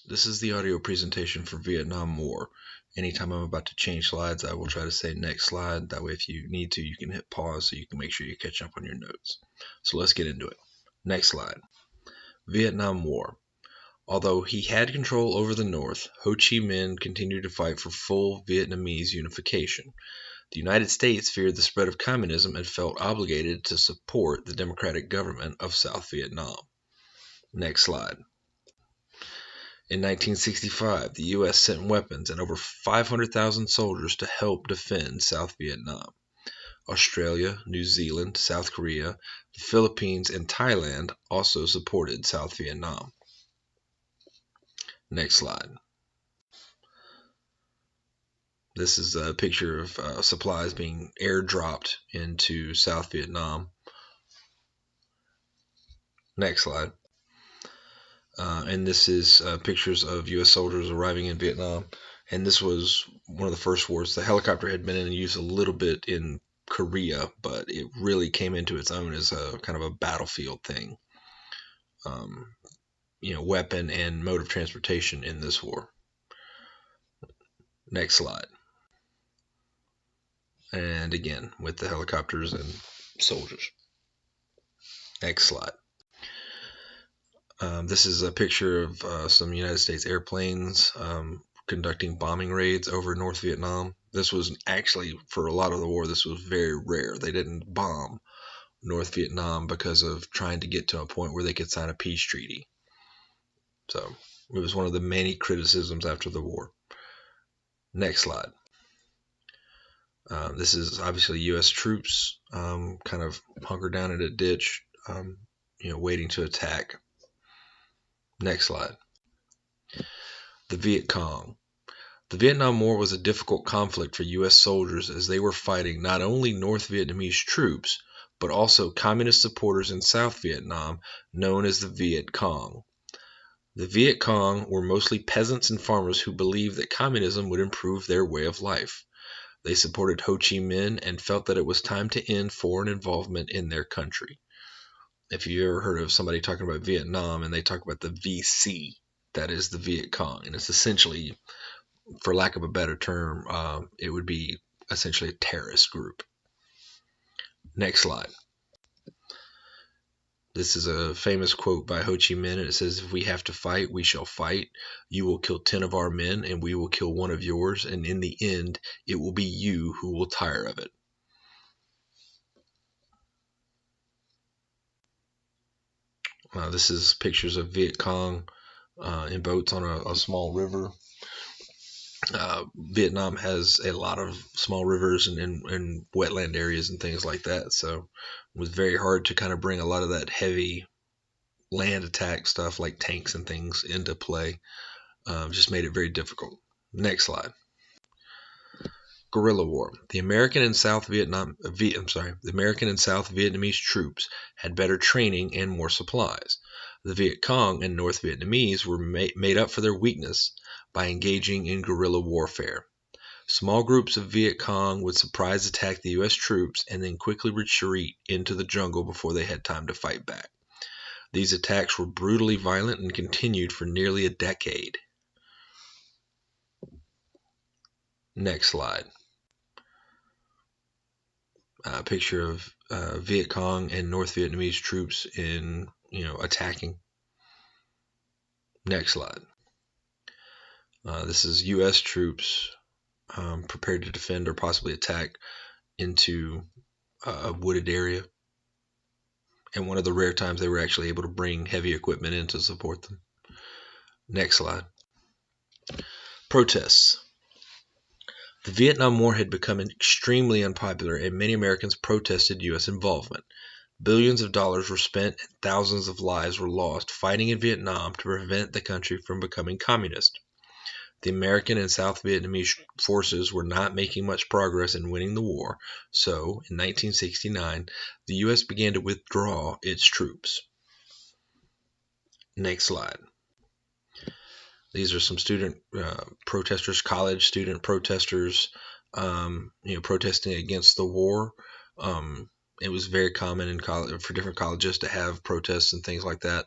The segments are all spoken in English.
This is the audio presentation for Vietnam War. Anytime I'm about to change slides, I will try to say next slide. That way, if you need to, you can hit pause so you can make sure you catch up on your notes. So let's get into it. Next slide. Vietnam War. Although he had control over the North, Ho Chi Minh continued to fight for full Vietnamese unification. The United States feared the spread of communism and felt obligated to support the democratic government of South Vietnam. Next slide. In 1965, the U.S. sent weapons and over 500,000 soldiers to help defend South Vietnam. Australia, New Zealand, South Korea, the Philippines, and Thailand also supported South Vietnam. Next slide. This is a picture of supplies being airdropped into South Vietnam. Next slide. And this is pictures of U.S. soldiers arriving in Vietnam. And this was one of the first wars. The helicopter had been in use a little bit in Korea, but it really came into its own as a kind of a battlefield thing. Weapon and mode of transportation in this war. Next slide. And again, with the helicopters and soldiers. Next slide. This is a picture of some United States airplanes conducting bombing raids over North Vietnam. This was actually, for a lot of the war, this was very rare. They didn't bomb North Vietnam because of trying to get to a point where they could sign a peace treaty. So it was one of the many criticisms after the war. Next slide. This is obviously U.S. troops kind of hunkered down in a ditch, waiting to attack. Next slide. The Viet Cong. The Vietnam War was a difficult conflict for U.S. soldiers as they were fighting not only North Vietnamese troops, but also communist supporters in South Vietnam known as the Viet Cong. The Viet Cong were mostly peasants and farmers who believed that communism would improve their way of life. They supported Ho Chi Minh and felt that it was time to end foreign involvement in their country. If you ever heard of somebody talking about Vietnam and they talk about the VC, that is the Viet Cong. And it's essentially, for lack of a better term, it would be essentially a terrorist group. Next slide. This is a famous quote by Ho Chi Minh, and it says, "If we have to fight, we shall fight. You will kill 10 of our men, and we will kill one of yours, and in the end, it will be you who will tire of it." This is pictures of Viet Cong in boats on a small river. Vietnam has a lot of small rivers and wetland areas and things like that, so it was very hard to kind of bring a lot of that heavy land attack stuff like tanks and things into play. Just made it very difficult. Next slide. Guerrilla War. The American and South Vietnamese troops had better training and more supplies. The Viet Cong and North Vietnamese were made up for their weakness by engaging in guerrilla warfare. Small groups of Viet Cong would surprise attack the U.S. troops and then quickly retreat into the jungle before they had time to fight back. These attacks were brutally violent and continued for nearly a decade. Next slide. A picture of Viet Cong and North Vietnamese troops in, attacking. Next slide. This is U.S. troops prepared to defend or possibly attack into a wooded area. And one of the rare times they were actually able to bring heavy equipment in to support them. Next slide. Protests. The Vietnam War had become extremely unpopular and many Americans protested U.S. involvement. Billions of dollars were spent and thousands of lives were lost fighting in Vietnam to prevent the country from becoming communist. The American and South Vietnamese forces were not making much progress in winning the war, so in 1969, the U.S. began to withdraw its troops. Next slide. These are some student protesters, college student protesters, protesting against the war. It was very common in college for different colleges to have protests and things like that,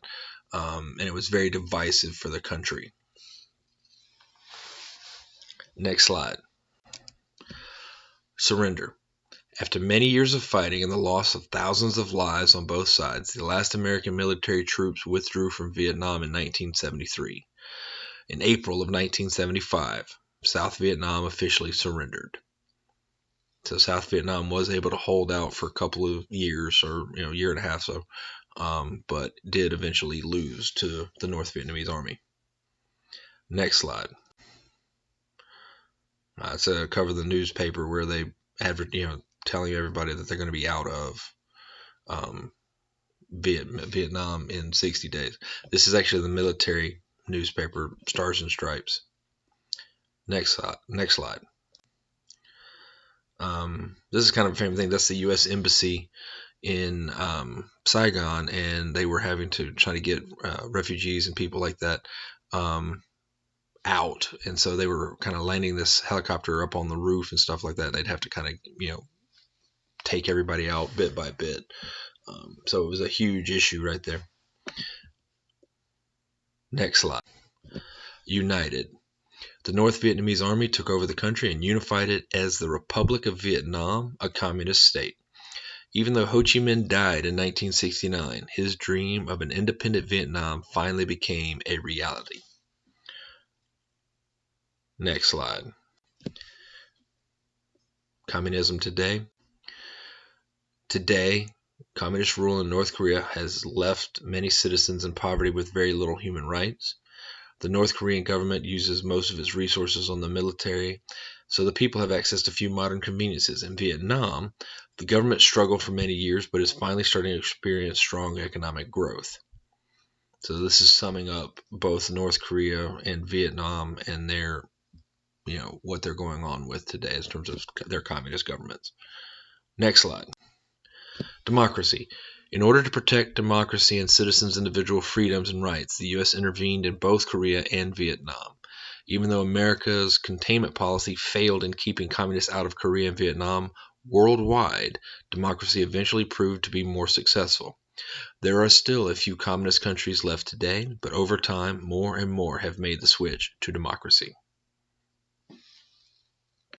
and it was very divisive for the country. Next slide. Surrender. After many years of fighting and the loss of thousands of lives on both sides, the last American military troops withdrew from Vietnam in 1973. In April of 1975, South Vietnam officially surrendered. So South Vietnam was able to hold out for a couple of years, or year and a half, but did eventually lose to the North Vietnamese army. Next slide. It's a cover of the newspaper where they telling everybody that they're going to be out of Vietnam in 60 days. This is actually the military newspaper, Stars and Stripes. Next slide. This is kind of a famous thing. That's the U.S. Embassy in Saigon, and they were having to try to get refugees and people like that out, and so they were kind of landing this helicopter up on the roof and stuff like that. They'd have to kind of take everybody out bit by bit. So it was a huge issue right there. Next slide. United. The North Vietnamese army took over the country and unified it as the Republic of Vietnam, a communist state. Even though Ho Chi Minh died in 1969, his dream of an independent Vietnam finally became a reality. Next slide. Communism today. Today, communist rule in North Korea has left many citizens in poverty with very little human rights. The North Korean government uses most of its resources on the military, so the people have access to few modern conveniences. In Vietnam, the government struggled for many years, but is finally starting to experience strong economic growth. So this is summing up both North Korea and Vietnam and their, what they're going on with today in terms of their communist governments. Next slide. Democracy. In order to protect democracy and citizens' individual freedoms and rights, the U.S. intervened in both Korea and Vietnam. Even though America's containment policy failed in keeping communists out of Korea and Vietnam, worldwide, democracy eventually proved to be more successful. There are still a few communist countries left today, but over time, more and more have made the switch to democracy.